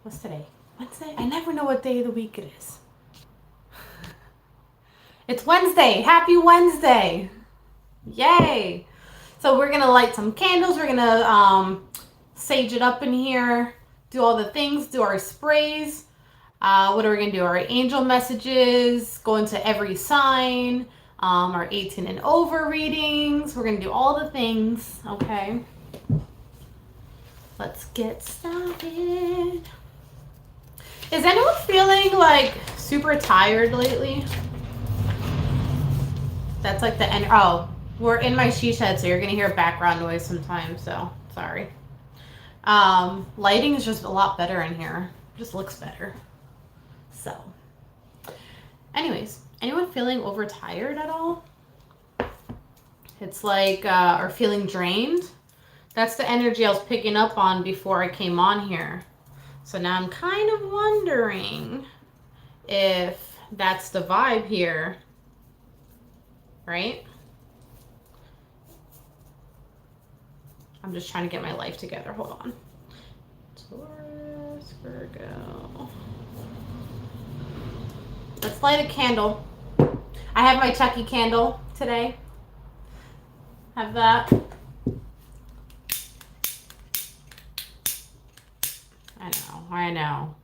What's today? Wednesday? I never know what day of the week it is. It's Wednesday. Happy Wednesday. Yay. So we're going to light some candles. We're going to sage it up in here, do all the things, do our sprays. What are we going to do? Our angel messages, go into every sign, our 18 and over readings. We're going to do all the things, okay? Let's get started. Is anyone feeling like super tired lately? That's like the end. Oh, we're in my she shed, so you're gonna hear background noise sometimes. So sorry. Lighting is just a lot better in here. It just looks better. So, anyways, anyone feeling overtired at all? It's like, or feeling drained? That's the energy I was picking up on before I came on here. So now I'm kind of wondering if that's the vibe here, right? I'm just trying to get my life together. Hold on. Taurus, Virgo. Let's light a candle. I have my Chucky candle today. Have that. I know.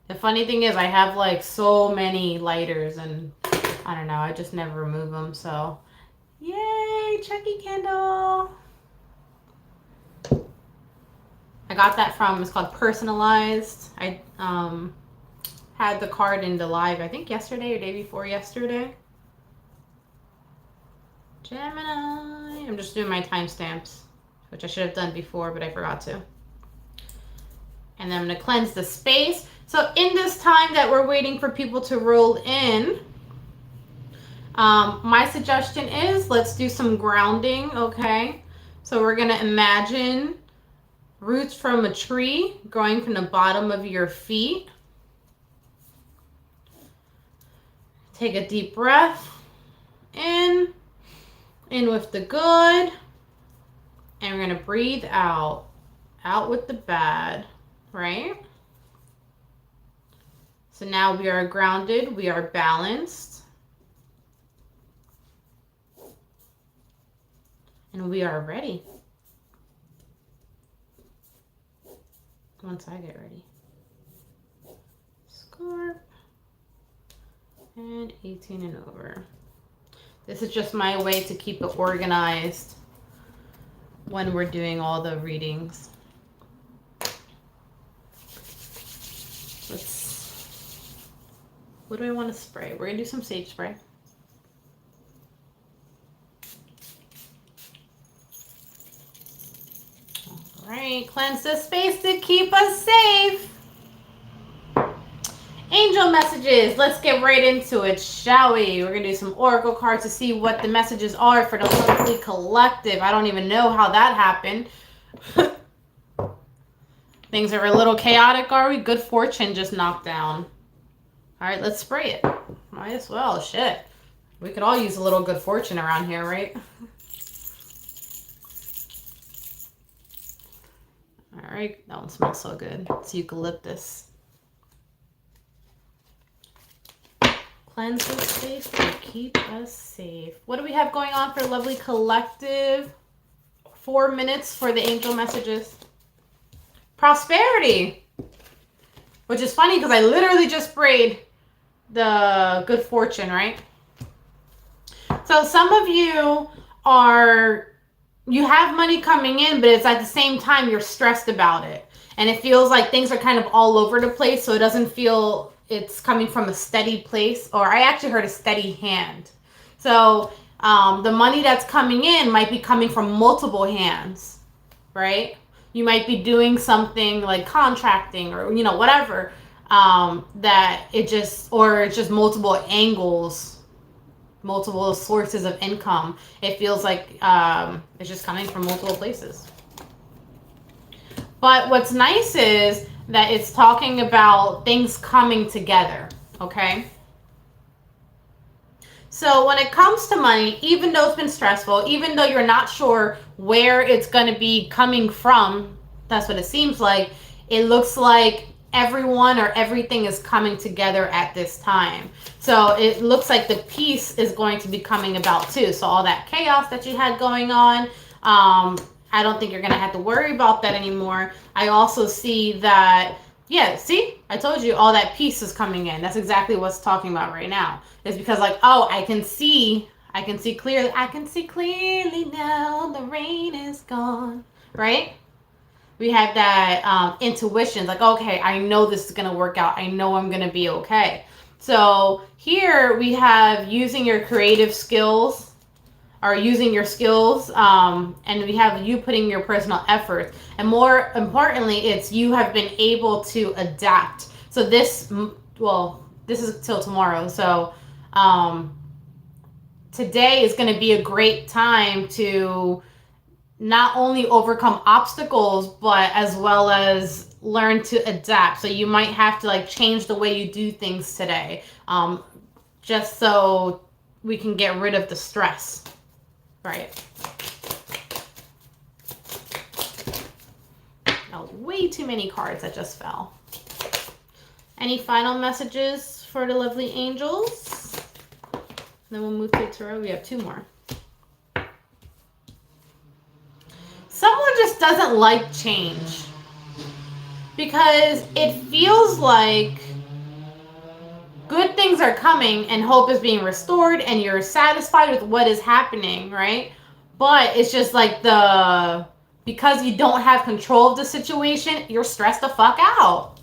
The funny thing is I have like so many lighters and I don't know, I just never remove them. So yay, Chucky candle. I got that from, it's called Personalized. I had the card in the live, I think yesterday or day before yesterday. Gemini. I'm just doing my timestamps, which I should have done before, but I forgot to. And then I'm going to cleanse the space. So in this time that we're waiting for people to roll in, my suggestion is let's do some grounding, okay? So we're going to imagine roots from a tree growing from the bottom of your feet. Take a deep breath in with the good. And we're going to breathe out with the bad. Right? So now we are grounded, we are balanced, and we are ready. Once I get ready. Scorp and 18 and over. This is just my way to keep it organized when we're doing all the readings. What do I want to spray? We're going to do some sage spray. All right, cleanse the space to keep us safe. Angel messages. Let's get right into it, shall we? We're going to do some oracle cards to see what the messages are for the lovely collective. I don't even know how that happened. Things are a little chaotic, are we? Good fortune just knocked down. All right, let's spray it. Might as well. Shit. We could all use a little good fortune around here, right? All right. That one smells so good. It's eucalyptus. Cleanse the space to keep us safe. What do we have going on for lovely collective? 4 minutes for the angel messages. Prosperity. Which is funny because I literally just sprayed the good fortune, right? So some of you you have money coming in, but it's at the same time you're stressed about it. And it feels like things are kind of all over the place, so it doesn't feel it's coming from a steady place. Or I actually heard a steady hand. So the money that's coming in might be coming from multiple hands, right? You might be doing something like contracting or, you know, whatever, that it's just multiple angles, multiple sources of income. It feels like it's just coming from multiple places. But what's nice is that it's talking about things coming together, okay? So when it comes to money, even though it's been stressful, even though you're not sure where it's going to be coming from, that's what it seems like, it looks like everyone or everything is coming together at this time. So it looks like the peace is going to be coming about too. So all that chaos that you had going on, I don't think you're going to have to worry about that anymore. I also see that, yeah, see, I told you all that peace is coming in. That's exactly what's talking about right now. It's because like, oh, I can see clearly. I can see clearly now. The rain is gone, right? We have that intuition, like, okay, I know this is going to work out. I know I'm going to be okay. So here we have using your creative skills, or using your skills, and we have you putting your personal effort. And more importantly, it's you have been able to adapt. So this, well, this is till tomorrow. So today is going to be a great time to not only overcome obstacles, but as well as learn to adapt. So you might have to like change the way you do things today, just so we can get rid of the stress, right? That was way too many cards that just fell. Any final messages for the lovely angels? Then we'll move to tarot. We have two more. Someone just doesn't like change because it feels like good things are coming and hope is being restored and you're satisfied with what is happening, right? But it's just like because you don't have control of the situation, you're stressed the fuck out.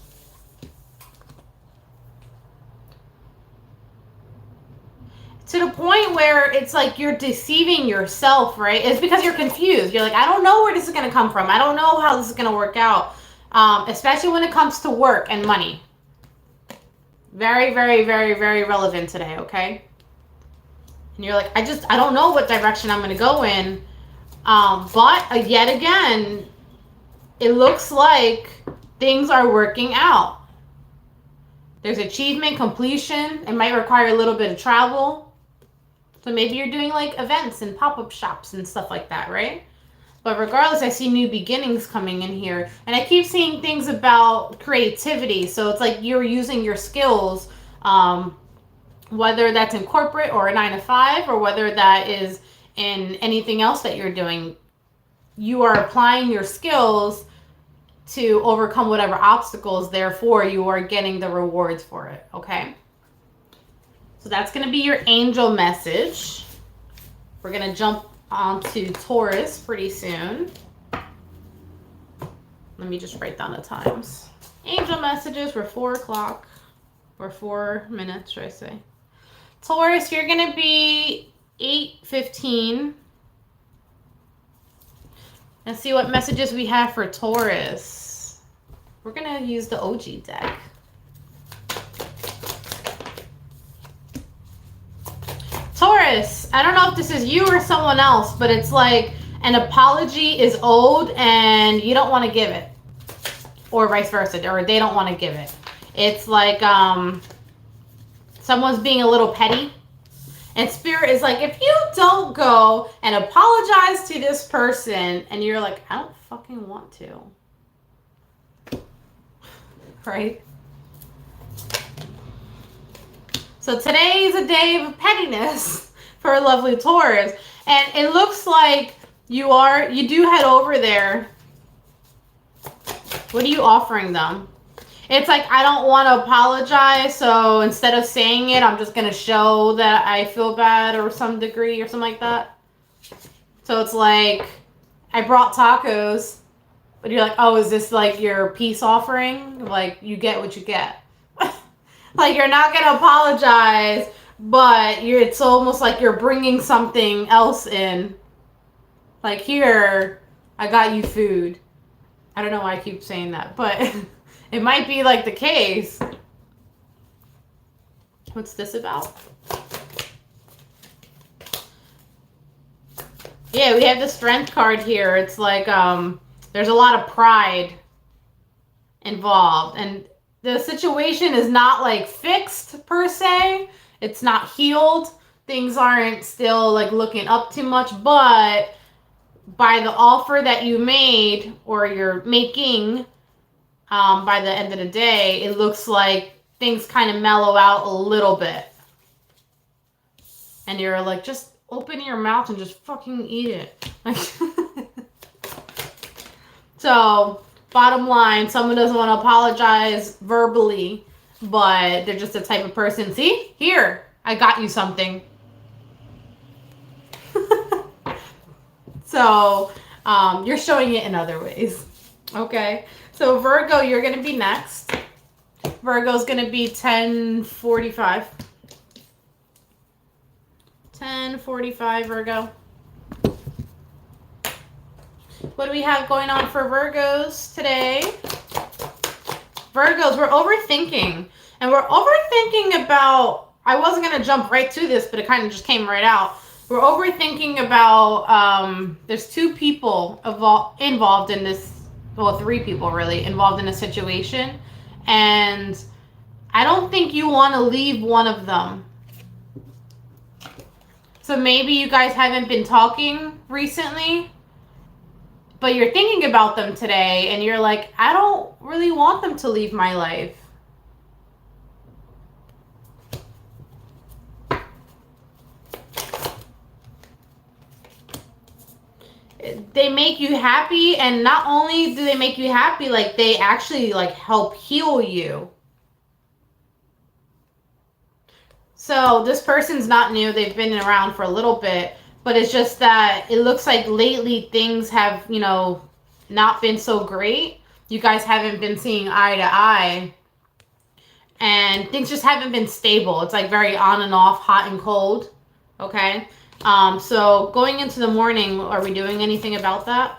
To the point where it's like you're deceiving yourself, right? It's because you're confused. You're like, I don't know where this is going to come from. I don't know how this is going to work out, especially when it comes to work and money. Very, very, very, very relevant today, okay? And you're like, I don't know what direction I'm going to go in. But yet again, it looks like things are working out. There's achievement, completion. It might require a little bit of travel. So maybe you're doing like events and pop-up shops and stuff like that, right? But regardless, I see new beginnings coming in here. And I keep seeing things about creativity. So it's like you're using your skills, whether that's in corporate or a 9-to-5, or whether that is in anything else that you're doing. You are applying your skills to overcome whatever obstacles, therefore you are getting the rewards for it, okay? So that's going to be your angel message. We're going to jump onto Taurus pretty soon. Let me just write down the times. Angel messages were 4 o'clock, or 4 minutes, should I say. Taurus, you're going to be 8:15. Let's see what messages we have for Taurus. We're going to use the OG deck. Taurus, I don't know if this is you or someone else, but it's like an apology is owed and you don't want to give it. Or vice versa, or they don't want to give it. It's like someone's being a little petty. And Spirit is like, if you don't go and apologize to this person, and you're like, I don't fucking want to. Right? So today is a day of pettiness for lovely Taurus. And it looks like you do head over there. What are you offering them? It's like, I don't want to apologize, so instead of saying it, I'm just going to show that I feel bad or some degree or something like that. So it's like, I brought tacos, but you're like, oh, is this like your peace offering? Like, you get what you get. Like, you're not going to apologize, but it's almost like you're bringing something else in. Like, here, I got you food. I don't know why I keep saying that, but it might be like the case. What's this about? Yeah, we have the Strength card here. It's like there's a lot of pride involved. And the situation is not like fixed per se. It's not healed. Things aren't still like looking up too much, but by the offer that you made or you're making, by the end of the day, it looks like things kind of mellow out a little bit. And you're like, just open your mouth and just fucking eat it. So, bottom line, someone doesn't want to apologize verbally, but they're just the type of person, see? Here, I got you something. So, you're showing it in other ways. Okay? So, Virgo, you're going to be next. Virgo's going to be 10:45. 10:45, Virgo. What do we have going on for Virgos today? Virgos, we're overthinking. And we're overthinking about, I wasn't going to jump right to this, but it kind of just came right out. We're overthinking about, there's two people involved in this, well, three people really, involved in a situation. And I don't think you want to leave one of them. So maybe you guys haven't been talking recently, but you're thinking about them today, and you're like, I don't really want them to leave my life. They make you happy, and not only do they make you happy, like they actually like help heal you. So this person's not new. They've been around for a little bit, but it's just that it looks like lately things have, you know, not been so great. You guys haven't been seeing eye to eye, and things just haven't been stable. It's like very on and off, hot and cold. Okay. So going into the morning, are we doing anything about that?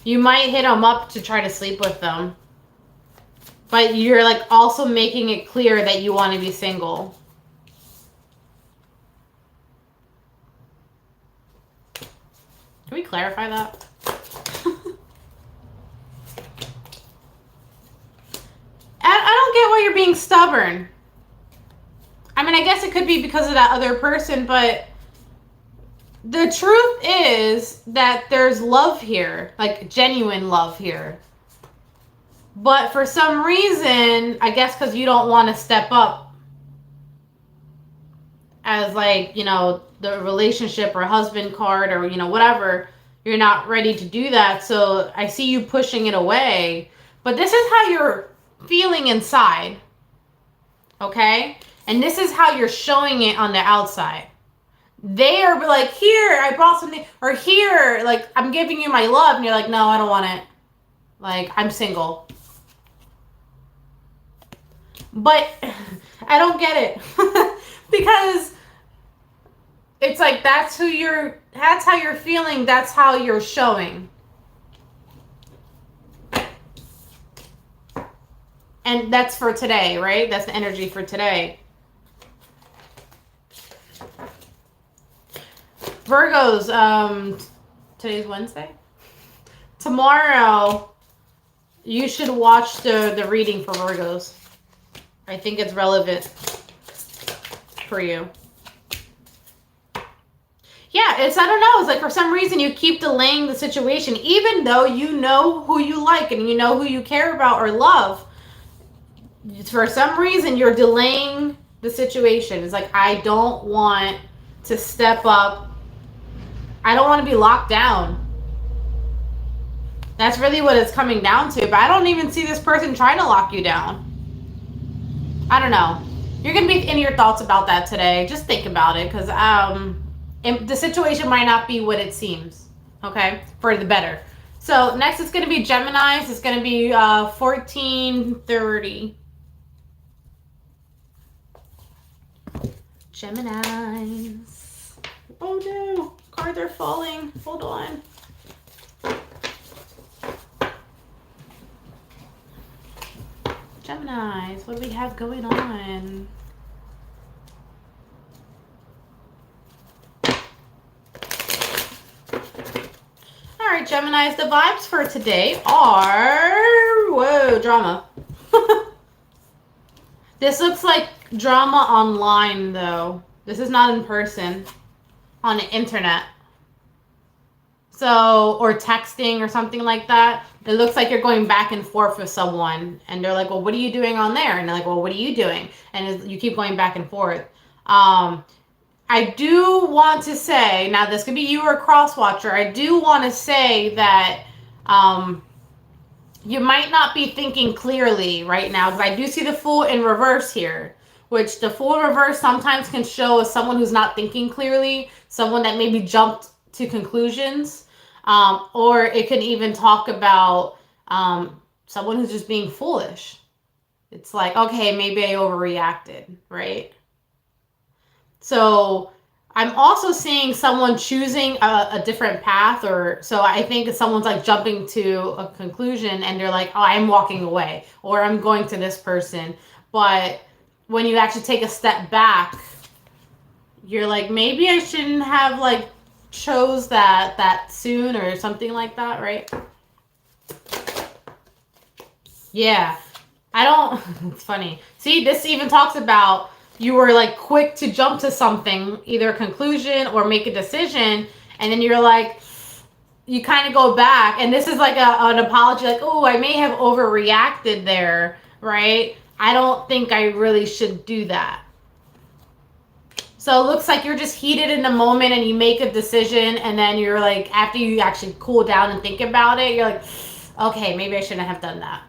You might hit them up to try to sleep with them. But you're like also making it clear that you want to be single. Can we clarify that? I don't get why you're being stubborn. I mean, I guess it could be because of that other person, but the truth is that there's love here, like genuine love here. But for some reason, I guess because you don't want to step up as like, you know, the relationship or husband card or, you know, whatever, you're not ready to do that. So I see you pushing it away. But this is how you're feeling inside. Okay? And this is how you're showing it on the outside. They are like, here, I brought something, or here, like, I'm giving you my love. And you're like, no, I don't want it. Like, I'm single. But I don't get it. Because it's like, that's how you're feeling, that's how you're showing. And that's for today, right? That's the energy for today. Virgos, today's Wednesday. Tomorrow, you should watch the reading for Virgos. I think it's relevant for you. Yeah, I don't know. It's like for some reason you keep delaying the situation, even though you know who you like and you know who you care about or love. For some reason, you're delaying the situation. It's like, I don't want to step up. I don't want to be locked down. That's really what it's coming down to. But I don't even see this person trying to lock you down. I don't know. You're going to be in your thoughts about that today. Just think about it. Because the situation might not be what it seems. Okay? For the better. So next it's going to be Geminis. It's going to be 14:30. Geminis. Oh no. Cards are falling. Hold on. Geminis. What do we have going on? Alright, Geminis, the vibes for today are... Whoa, drama. This looks like drama online, though. This is not in person. On the internet. So, or texting or something like that. It looks like you're going back and forth with someone, and they're like, well, what are you doing on there? And they're like, well, what are you doing? And you keep going back and forth. I do want to say, now this could be you or a cross watcher, I do want to say that you might not be thinking clearly right now, because I do see the Fool in reverse here, which the Fool in reverse sometimes can show as someone who's not thinking clearly, someone that maybe jumped to conclusions, or it can even talk about someone who's just being foolish. It's like, okay, maybe I overreacted, right? So I'm also seeing someone choosing a different path, or so I think someone's like jumping to a conclusion and they're like, oh, I'm walking away, or I'm going to this person. But when you actually take a step back, you're like, maybe I shouldn't have like chose that soon, or something like that, right? Yeah. I don't, it's funny. See, this even talks about you were like quick to jump to something, either a conclusion or make a decision, and then you're like, you kind of go back, and this is like an apology, like, oh, I may have overreacted there, right? I don't think I really should do that. So it looks like you're just heated in the moment and you make a decision, and then you're like, after you actually cool down and think about it, you're like, okay, maybe I shouldn't have done that.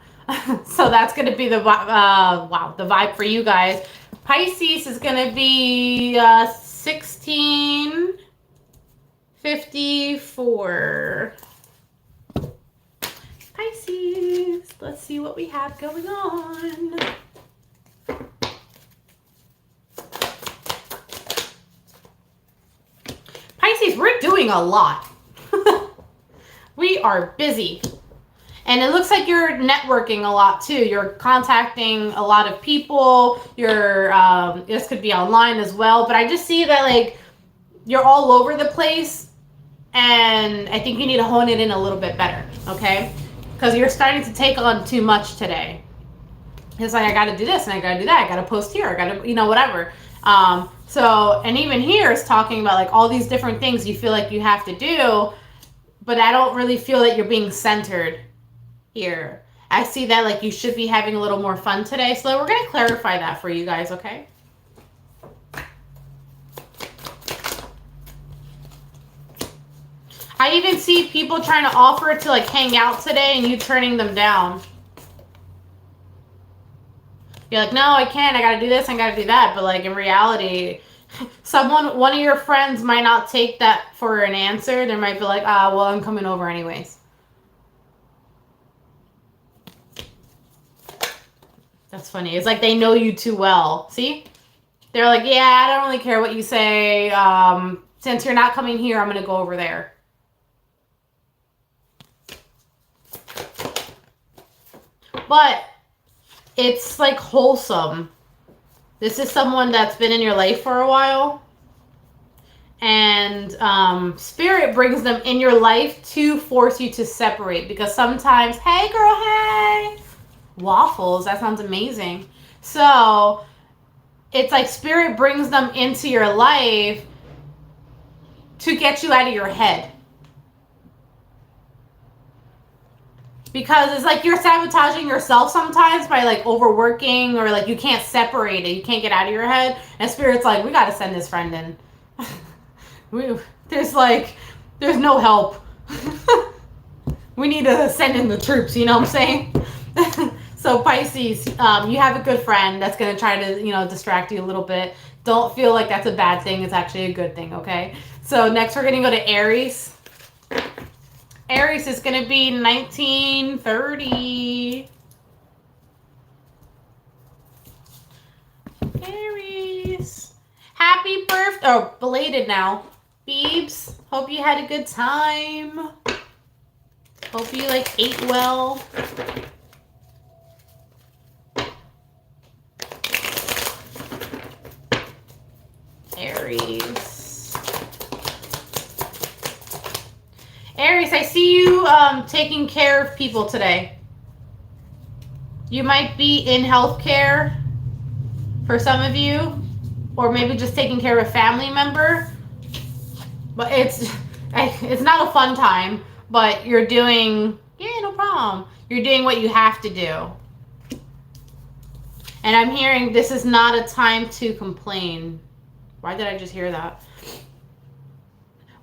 So that's going to be the the vibe for you guys. Pisces is going to be 1654. Pisces, let's see what we have going on. Pisces, we're doing a lot. We are busy. And it looks like you're networking a lot too. You're contacting a lot of people. You're this could be online as well. But I just see that like you're all over the place, and I think you need to hone it in a little bit better, okay? Because you're starting to take on too much today. It's like, I got to do this and I got to do that. I got to post here. I got to, whatever. So, and even here is talking about like all these different things you feel like you have to do, but I don't really feel that you're being centered here. I see that like you should be having a little more fun today. So we're going to clarify that for you guys, okay? I even see people trying to offer to like hang out today and you turning them down. You're like, no, I can't. I got to do this. I got to do that. But like in reality, one of your friends might not take that for an answer. They might be like, well, I'm coming over anyways. That's funny. It's like they know you too well. See? They're like, yeah, I don't really care what you say. Since you're not coming here, I'm going to go over there. But it's like wholesome. This is someone that's been in your life for a while. And Spirit brings them in your life to force you to separate. Because sometimes, hey girl, hey! Waffles, that sounds amazing. So it's like Spirit brings them into your life to get you out of your head, because it's like you're sabotaging yourself sometimes by like overworking, or like you can't separate it, you can't get out of your head, and Spirit's like, we got to send this friend in. There's no help. We need to send in the troops, you know what I'm saying? So Pisces, you have a good friend that's going to try to, distract you a little bit. Don't feel like that's a bad thing. It's actually a good thing, okay? So next we're going to go to Aries. Aries is going to be 1930. Aries. Happy birthday. Oh, belated now. Beebs, hope you had a good time. Hope you ate well. Aries. Aries, I see you taking care of people today. You might be in healthcare for some of you, or maybe just taking care of a family member. But it's not a fun time, but you're doing, yeah, no problem. You're doing what you have to do. And I'm hearing this is not a time to complain. Why did I just hear that?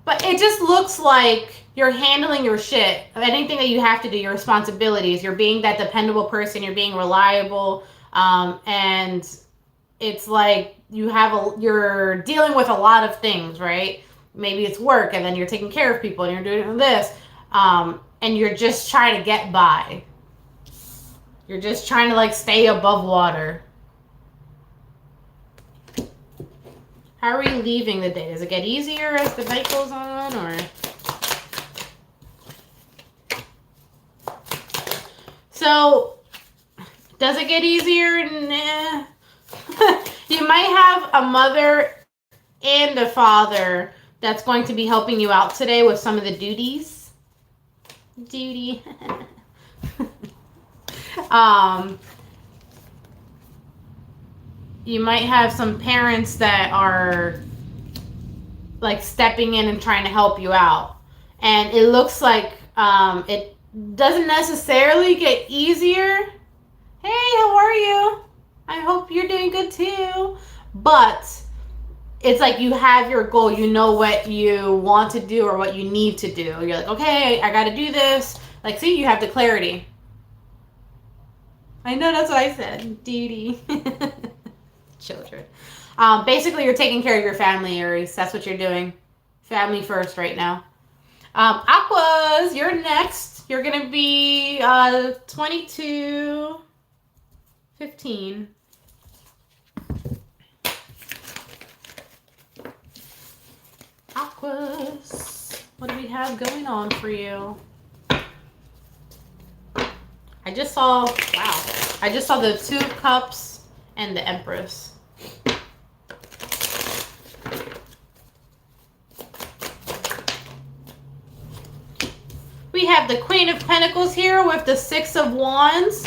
But it just looks like you're handling your shit. Anything that you have to do, your responsibilities. You're being that dependable person. You're being reliable. And it's like you're dealing with a lot of things, right? Maybe it's work, and then you're taking care of people, and you're doing this. And you're just trying to get by. You're just trying to like stay above water. How are you leaving the day? Does it get easier as the night goes on, or? So, does it get easier? Nah. You might have a mother and a father that's going to be helping you out today with some of the duties. Duty. You might have some parents that are like stepping in and trying to help you out. And it looks like it doesn't necessarily get easier. Hey, how are you? I hope you're doing good too. But it's like you have your goal. You know what you want to do or what you need to do. You're like, okay, I got to do this. Like, see, you have the clarity. I know, that's what I said. Duty. Children. Basically, you're taking care of your family, Aries. That's what you're doing. Family first right now. Aquas, you're next. You're going to be 22:15. Aquas, what do we have going on for you? I just saw the Two of Cups and the Empress. We have the Queen of Pentacles here with the Six of Wands.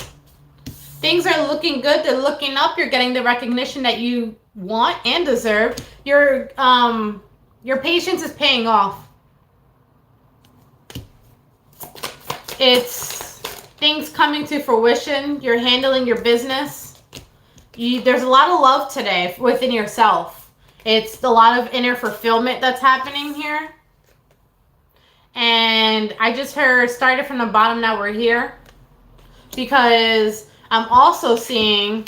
Things are looking good. They're looking up. You're getting the recognition that you want and deserve. Your patience is paying off. It's things coming to fruition. You're handling your business. There's a lot of love today within yourself. It's a lot of inner fulfillment that's happening here. And I just heard, started from the bottom, now we're here. Because I'm also seeing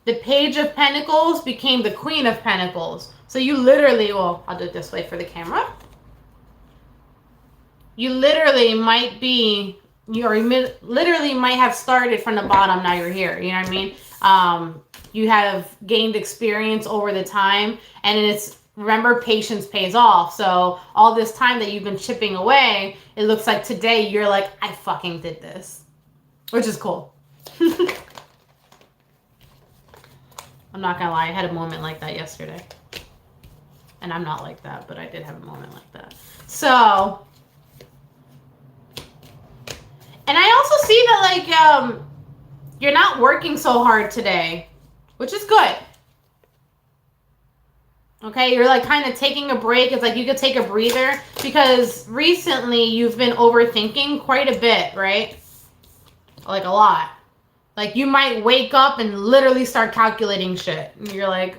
the Page of Pentacles became the Queen of Pentacles. So you literally, well, I'll do it this way for the camera. You literally might be, literally might have started from the bottom, now you're here. You know what I mean? You have gained experience over the time, and it's, remember, patience pays off. So all this time that you've been chipping away, it looks like today you're like, I fucking did this. Which is cool. I'm not gonna lie, I had a moment like that yesterday. And I'm not like that, but I did have a moment like that. So, and I also see that, like, you're not working so hard today, which is good. Okay, you're like kind of taking a break. It's like you could take a breather because recently you've been overthinking quite a bit, right? Like a lot. Like you might wake up and literally start calculating shit. And you're like,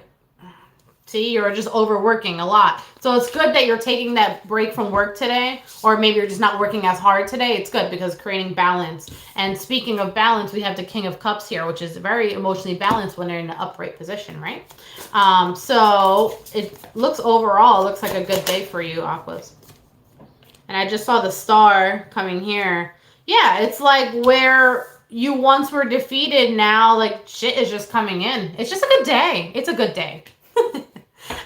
see, you're just overworking a lot. So it's good that you're taking that break from work today, or maybe you're just not working as hard today. It's good because creating balance. And speaking of balance, we have the King of Cups here, which is very emotionally balanced when they're in an upright position, right? So it looks overall, it looks like a good day for you, Aquas. And I just saw the star coming here. Yeah, it's like where you once were defeated, now like shit is just coming in. It's just a good day. It's a good day.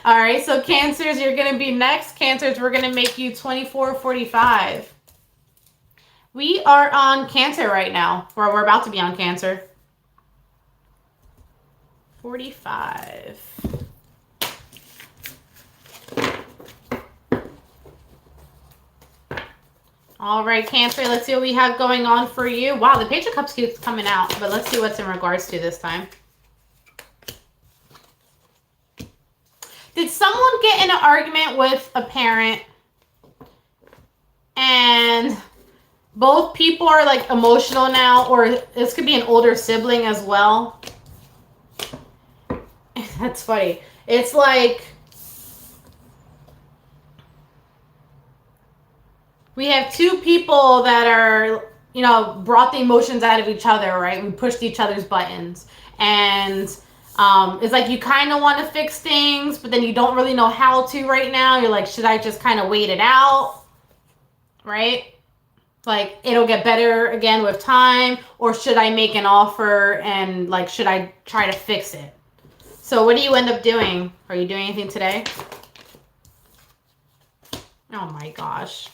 All right, so Cancers, you're going to be next. Cancers, we're going to make you 24:45. We are on Cancer right now, or we're about to be on Cancer. 45. All right, Cancer, let's see what we have going on for you. Wow, the Page of Cups keeps coming out, but let's see what's in regards to this time. Did someone get in an argument with a parent And both people are like emotional now, or this could be an older sibling as well. That's funny. It's like we have two people that are, you know, brought the emotions out of each other, right? We pushed each other's buttons. And it's like you kind of want to fix things, but then you don't really know how to right now. You're like, should I just kind of wait it out? Right? Like, it'll get better again with time, or should I make an offer and like, should I try to fix it? So what do you end up doing? Are you doing anything today? Oh my gosh.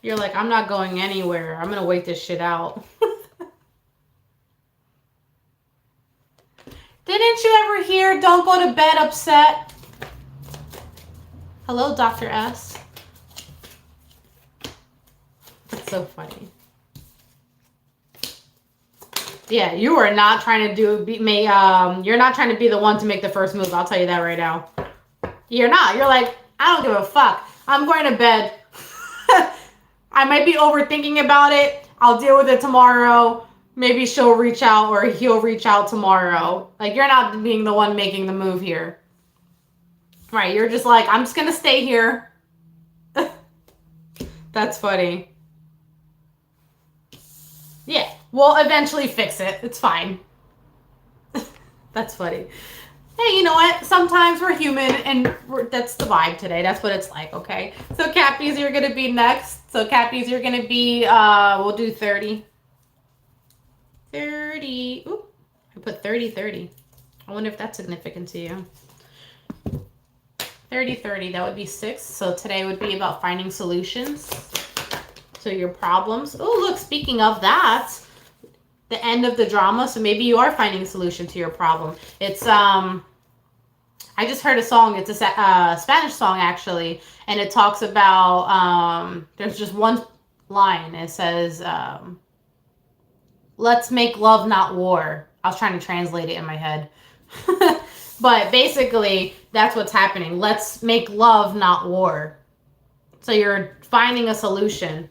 You're like, I'm not going anywhere. I'm going to wait this shit out. Didn't you ever hear, don't go to bed upset? Hello, Dr. S. That's so funny. Yeah, you are not trying to you're not trying to be the one to make the first move. I'll tell you that right now. You're not. You're like, I don't give a fuck. I'm going to bed. I might be overthinking about it. I'll deal with it tomorrow. Maybe she'll reach out or he'll reach out tomorrow. Like, you're not being the one making the move here. Right, you're just like, I'm just going to stay here. That's funny. Yeah, we'll eventually fix it. It's fine. That's funny. Hey, you know what? Sometimes we're human, and that's the vibe today. That's what it's like, okay? So, Cappies, you're going to be next. So, Cappies, you're going to be, we'll do 30. 30. Ooh, I put 30, 30. I wonder if that's significant to you. 30, 30, that would be 6. So, today would be about finding solutions to your problems. Oh, look, speaking of that, the end of the drama. So maybe you are finding a solution to your problem. It's, I just heard a song. It's a Spanish song, actually. And it talks about, there's just one line. It says, let's make love, not war. I was trying to translate it in my head. But basically, that's what's happening. Let's make love, not war. So you're finding a solution.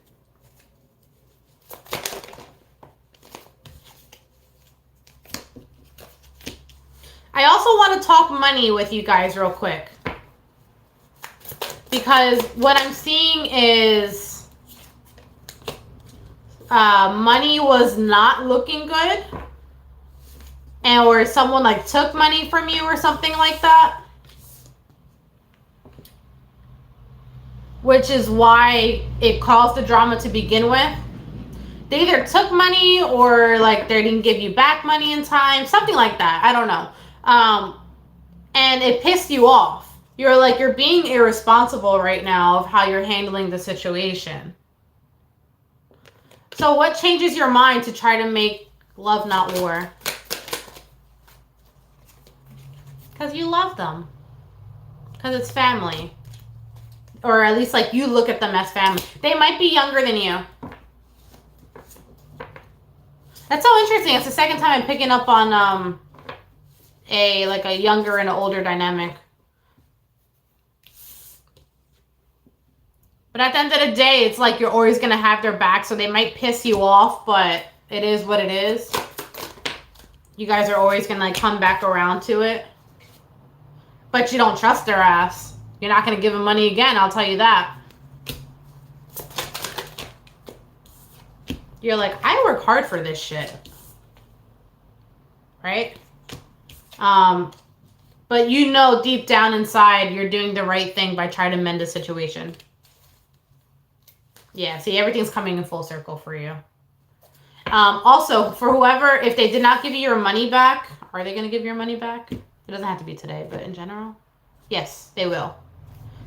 I also want to talk money with you guys real quick. Because what I'm seeing is money was not looking good. And or someone like took money from you or something like that. Which is why it caused the drama to begin with. They either took money or like they didn't give you back money in time. Something like that. I don't know. And it pissed you off. You're like, you're being irresponsible right now of how you're handling the situation. So what changes your mind to try to make love, not war? Because you love them. Because it's family. Or at least like you look at them as family. They might be younger than you. That's so interesting. It's the second time I'm picking up on a younger and an older dynamic. But at the end of the day, it's like you're always going to have their back, so they might piss you off, but it is what it is. You guys are always going to like come back around to it. But you don't trust their ass. You're not going to give them money again, I'll tell you that. You're like, I work hard for this shit. Right? But you know deep down inside you're doing the right thing by trying to mend the situation. Yeah, see, everything's coming in full circle for you. Also, for whoever, if they did not give you your money back, are they going to give your money back? It doesn't have to be today, but in general, yes, they will.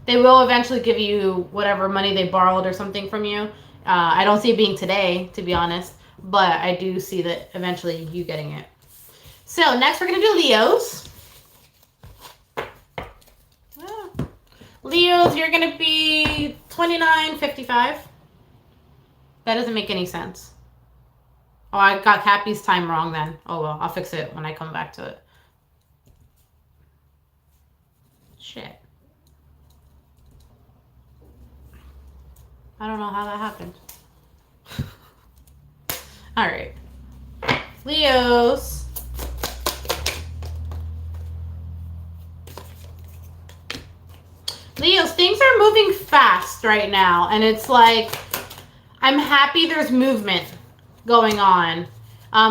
They will eventually give you whatever money they borrowed or something from you. I don't see it being today, to be honest, but I do see that eventually you getting it. So next we're going to do Leos. Leos, you're going to be 29, 55. That doesn't make any sense. Oh, I got Cappy's time wrong then. Oh well, I'll fix it when I come back to it. Shit. I don't know how that happened. All right. Leos. Leos, things are moving fast right now. And it's like, I'm happy there's movement going on.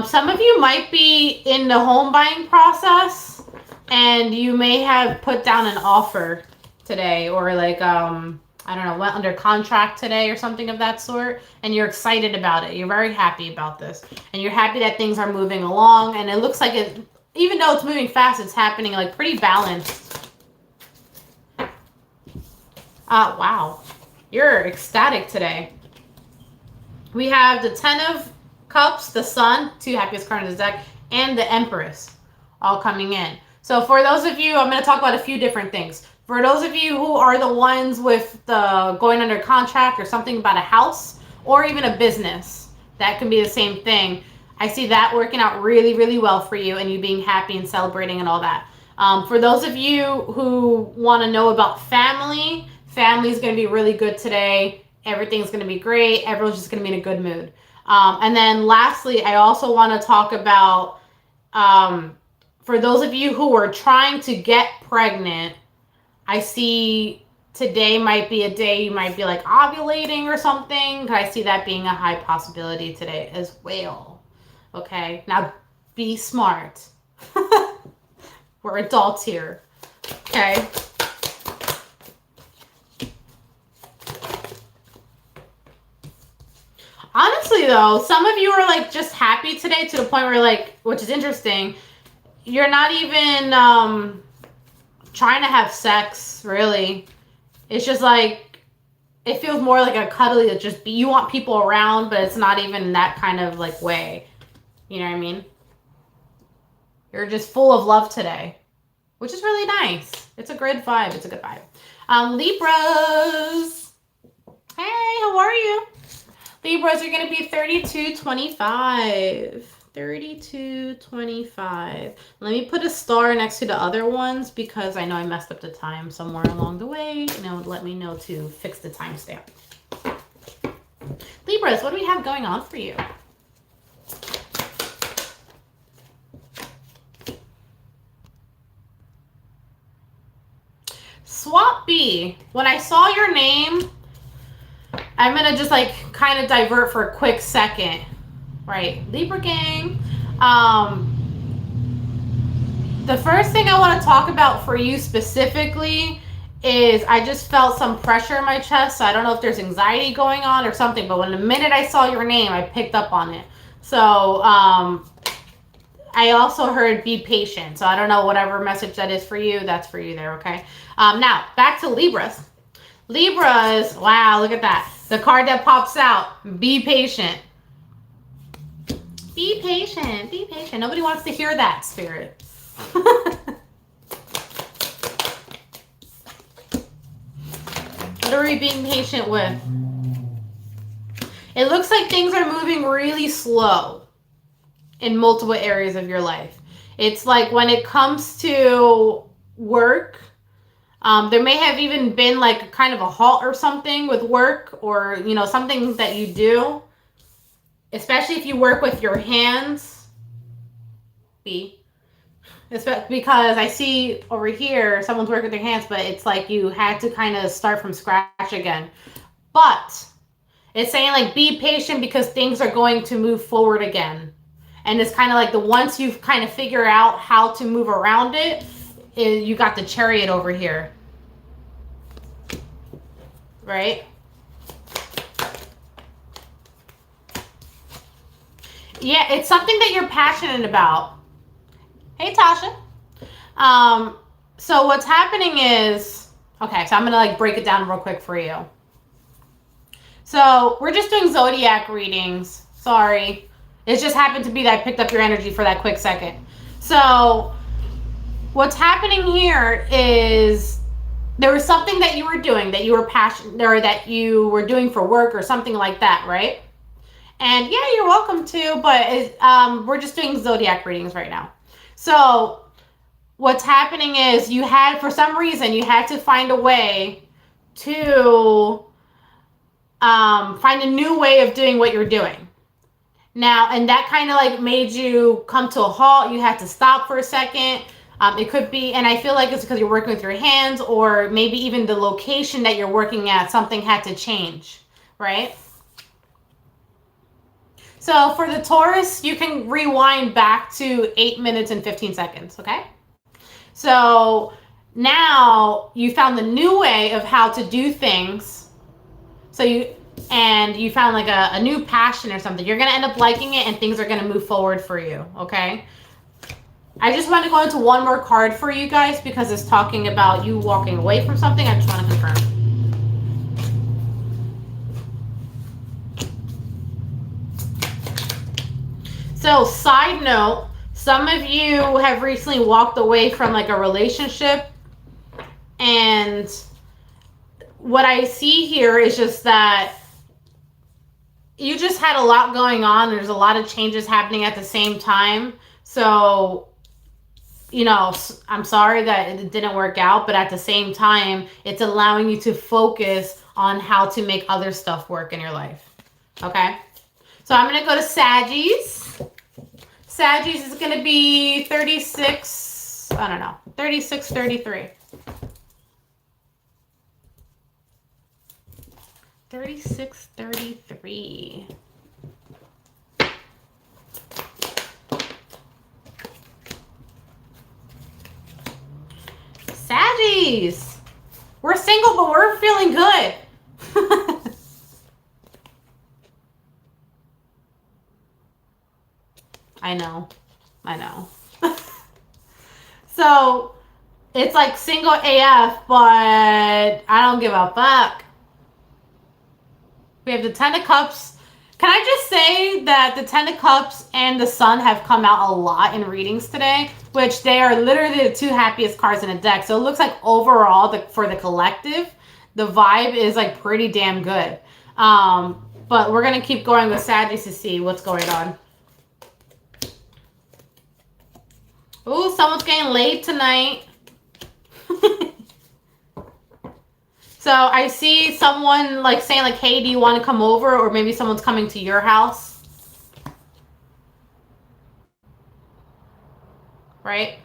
Some of you might be in the home buying process and you may have put down an offer today or like, I don't know, went under contract today or something of that sort, and you're excited about it. You're very happy about this, and you're happy that things are moving along, and it looks like it, even though it's moving fast, it's happening like pretty balanced. Wow. You're ecstatic today. We have the 10 of Cups, the Sun, 2 happiest cards in the deck, and the Empress all coming in. So for those of you, I'm going to talk about a few different things. For those of you who are the ones with the going under contract or something about a house or even a business, that can be the same thing. I see that working out really, really well for you and you being happy and celebrating and all that. For those of you who want to know about family, family is going to be really good today. Everything's going to be great. Everyone's just going to be in a good mood. And then lastly, I also want to talk about for those of you who are trying to get pregnant, I see today might be a day you might be like ovulating or something. I see that being a high possibility today as well. Okay, now be smart. We're adults here. Okay. Honestly, though, some of you are like just happy today to the point where like, which is interesting, you're not even trying to have sex, really. It's just like, it feels more like a cuddly, that just be, you want people around, but it's not even that kind of like way. You know what I mean? You're just full of love today, which is really nice. It's a good vibe. It's a good vibe. Libras. Hey, how are you? Libras are going to be 3225. 3225. Let me put a star next to the other ones because I know I messed up the time somewhere along the way. And it would let me know to fix the timestamp. Libras, what do we have going on for you? Swap B. When I saw your name, I'm going to just like kind of divert for a quick second. Right, Libra gang. The first thing I want to talk about for you specifically is I just felt some pressure in my chest. So I don't know if there's anxiety going on or something, but when the minute I saw your name, I picked up on it. So I also heard be patient. So I don't know whatever message that is for you. That's for you there, okay? Now, back to Libras. Libras, wow, look at that. The card that pops out, be patient. Be patient. Be patient. Nobody wants to hear that, Spirit. What are we being patient with? It looks like things are moving really slow in multiple areas of your life. It's like when it comes to work, there may have even been like a kind of a halt or something with work or, you know, something that you do. Especially if you work with your hands, because I see over here someone's working with their hands, but it's like you had to kind of start from scratch again. But it's saying like be patient because things are going to move forward again. And it's kind of like once you've kind of figure out how to move around it, you got the Chariot over here. Right? Yeah, it's something that you're passionate about. Hey, Tasha. So what's happening is, okay, so I'm going to like break it down real quick for you. So we're just doing zodiac readings. Sorry. It just happened to be that I picked up your energy for that quick second. So what's happening here is there was something that you were doing that you were passionate or that you were doing for work or something like that, right? And yeah, you're welcome to, but we're just doing zodiac readings right now. So what's happening is you had, for some reason, you had to find a way to find a new way of doing what you're doing. Now, and that kind of like made you come to a halt. You had to stop for a second. It could be, and I feel like it's because you're working with your hands, or maybe even the location that you're working at, something had to change, right? So for the Taurus, you can rewind back to 8 minutes and 15 seconds, okay? So now you found the new way of how to do things. So you found like a new passion or something. You're going to end up liking it, and things are going to move forward for you, okay? I just want to go into one more card for you guys because it's talking about you walking away from something. I just want to confirm. So, side note, some of you have recently walked away from like a relationship, and what I see here is just that you just had a lot going on. There's a lot of changes happening at the same time. So, you know, I'm sorry that it didn't work out, but at the same time, it's allowing you to focus on how to make other stuff work in your life. Okay? So I'm going to go to Saggies. Saggies is going to be 36, I don't know, 36, 33. 36, 33. Saggies, we're single, but we're feeling good. I know. So it's like single AF, but I don't give a fuck. We have the 10 of Cups. Can I just say that the 10 of Cups and the Sun have come out a lot in readings today, which they are literally the two happiest cards in a deck. So it looks like overall, for the collective, the vibe is like pretty damn good. But we're going to keep going with Saggies to see what's going on. Ooh, someone's getting laid tonight. So I see someone like saying like, hey, do you want to come over? Or maybe someone's coming to your house. Right?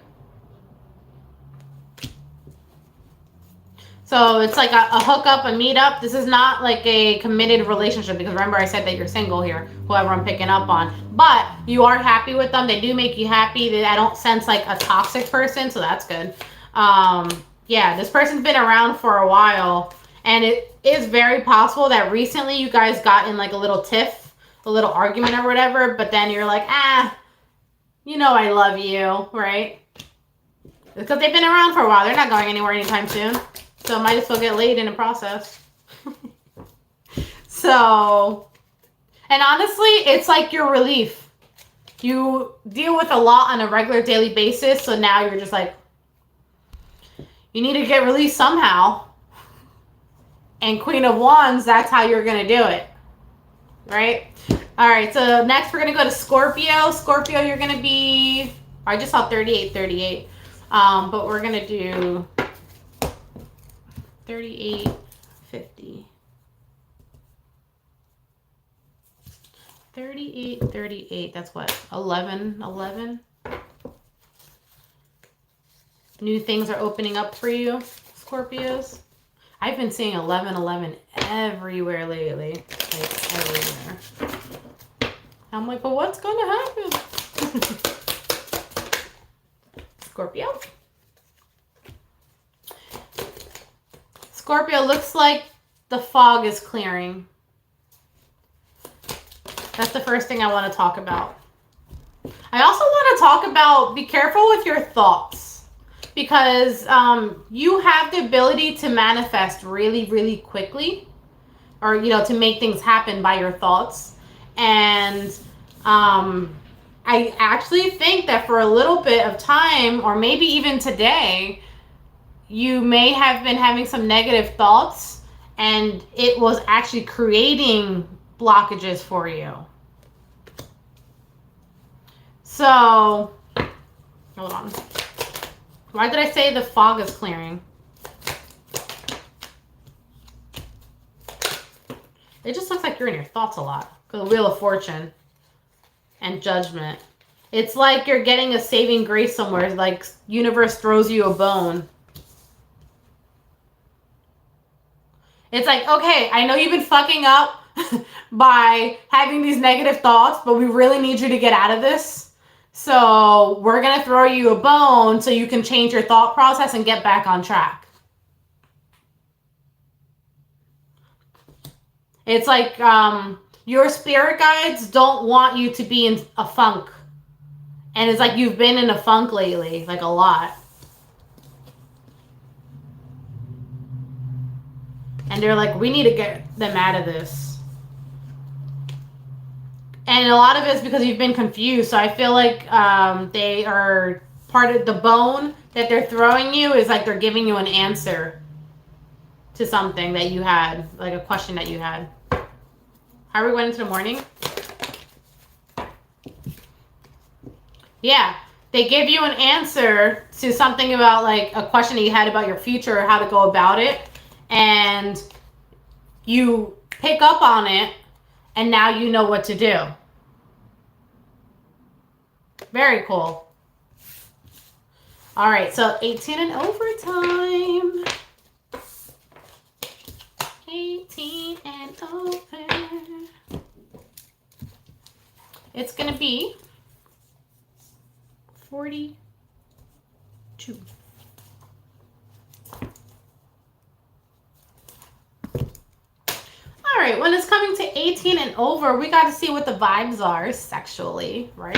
So it's like a hookup, a meetup. This is not like a committed relationship because remember I said that you're single here, whoever I'm picking up on. But you are happy with them. They do make you happy. I don't sense like a toxic person, so that's good. Yeah, this person's been around for a while, and it is very possible that recently you guys got in like a little tiff, a little argument or whatever, but then you're like, you know I love you, right? Because they've been around for a while. They're not going anywhere anytime soon. So might as well get laid in the process. So, and honestly, it's like your relief. You deal with a lot on a regular daily basis, so now you're just like, you need to get released somehow. And Queen of Wands, that's how you're going to do it. Right? All right, so next we're going to go to Scorpio. Scorpio, you're going to be, I just saw 38, 38. But we're going to do 38, 50. 38, 38. That's what? 11, 11. New things are opening up for you, Scorpios. I've been seeing 11, 11 everywhere lately. Like, everywhere. I'm like, but what's going to happen? Scorpio. Scorpio, looks like the fog is clearing. That's the first thing I want to talk about. I also want to talk about, be careful with your thoughts. Because you have the ability to manifest really, really quickly. Or, you know, to make things happen by your thoughts. And I actually think that for a little bit of time, or maybe even today, you may have been having some negative thoughts. And it was actually creating blockages for you. So, hold on. Why did I say the fog is clearing? It just looks like you're in your thoughts a lot. The Wheel of Fortune and Judgment. It's like you're getting a saving grace somewhere. It's like universe throws you a bone. It's like, okay, I know you've been fucking up by having these negative thoughts, but we really need you to get out of this. So we're going to throw you a bone so you can change your thought process and get back on track. It's like your spirit guides don't want you to be in a funk. And it's like you've been in a funk lately, like a lot. And they're like, we need to get them out of this. And a lot of it is because you've been confused. So I feel like they are part of the bone that they're throwing you is like they're giving you an answer to something that you had, like a question that you had. How are we going into the morning? Yeah, they give you an answer to something about like a question that you had about your future or how to go about it. And you pick up on it and now you know what to do. Very cool. All right, so 18 and over time. 18 and over. It's going to be 42. All right, when it's coming to 18 and over, we got to see what the vibes are sexually, right?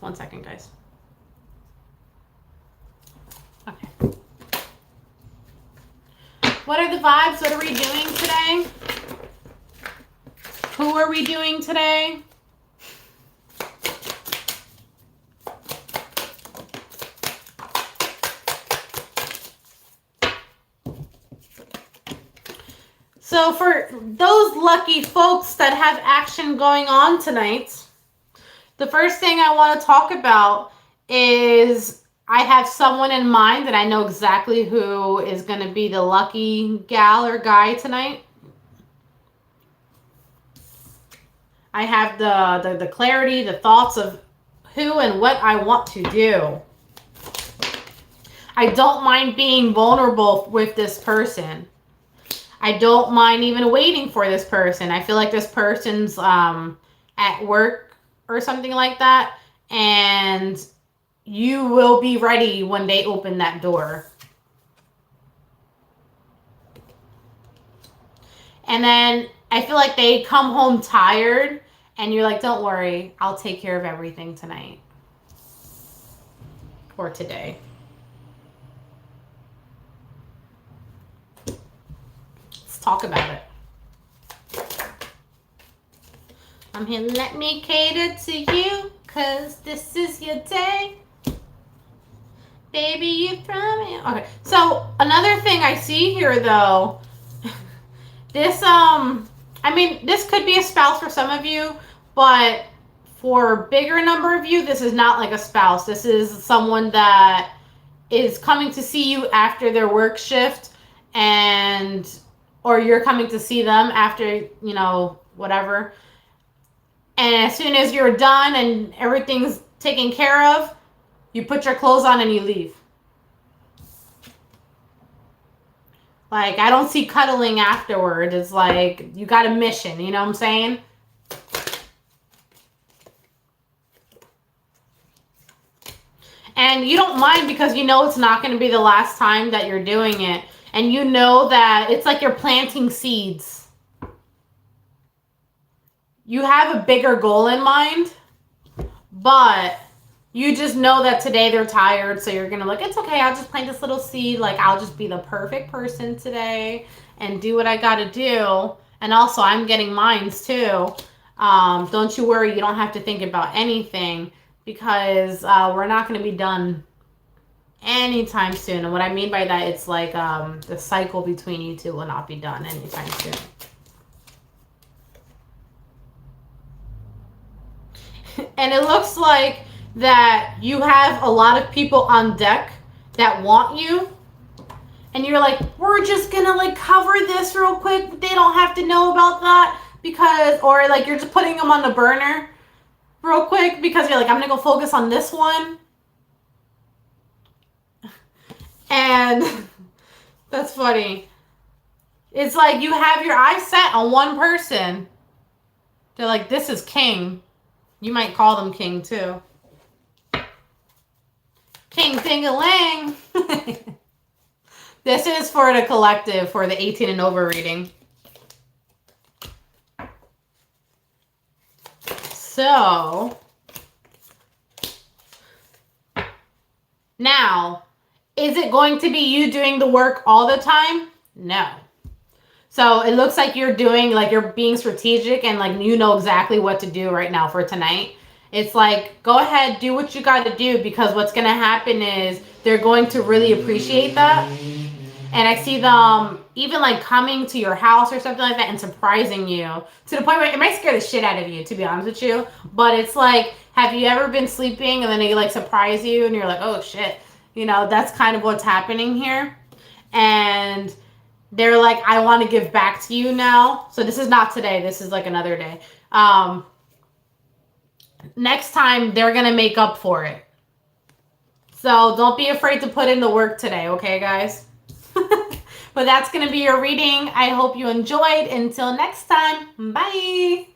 1 second, guys. Okay. What are the vibes? What are we doing today? Who are we doing today? So for those lucky folks that have action going on tonight, the first thing I want to talk about is I have someone in mind that I know exactly who is going to be the lucky gal or guy tonight. I have the clarity, the thoughts of who and what I want to do. I don't mind being vulnerable with this person. I don't mind even waiting for this person. I feel like this person's at work or something like that, and you will be ready when they open that door. And then I feel like they come home tired, and you're like, don't worry, I'll take care of everything tonight or today. Let's talk about it. I'm here, let me cater to you, 'cause this is your day. Baby, you from me. Okay, so another thing I see here, though, this, I mean, this could be a spouse for some of you, but for a bigger number of you, this is not like a spouse. This is someone that is coming to see you after their work shift, and, or you're coming to see them after, you know, whatever. And as soon as you're done and everything's taken care of, you put your clothes on and you leave. Like, I don't see cuddling afterward. It's like, you got a mission, you know what I'm saying? And you don't mind because you know it's not going to be the last time that you're doing it. And you know that it's like you're planting seeds. You have a bigger goal in mind, but you just know that today they're tired, so you're going to look, it's okay, I'll just plant this little seed, like I'll just be the perfect person today and do what I got to do. And also I'm getting mines too. Don't you worry, you don't have to think about anything, because we're not going to be done anytime soon. And what I mean by that, it's like the cycle between you two will not be done anytime soon. And it looks like that you have a lot of people on deck that want you, and you're like, we're just gonna like cover this real quick. They don't have to know about that because, or like you're just putting them on the burner real quick because you're like, I'm gonna go focus on this one. And that's funny. It's like you have your eyes set on one person. They're like, this is king. You might call them king too. King Ting-a-ling. This is for the collective, for the 18 and over reading. So, now, is it going to be you doing the work all the time? No. So it looks like you're doing, like you're being strategic and like you know exactly what to do right now for tonight. It's like, go ahead, do what you got to do because what's going to happen is they're going to really appreciate that. And I see them even like coming to your house or something like that and surprising you to the point where it might scare the shit out of you, to be honest with you. But it's like, have you ever been sleeping and then they like surprise you and you're like, oh shit. You know, that's kind of what's happening here. And they're like, I want to give back to you now. So this is not today. This is like another day. Next time, they're going to make up for it. So don't be afraid to put in the work today. Okay, guys? But that's going to be your reading. I hope you enjoyed. Until next time. Bye.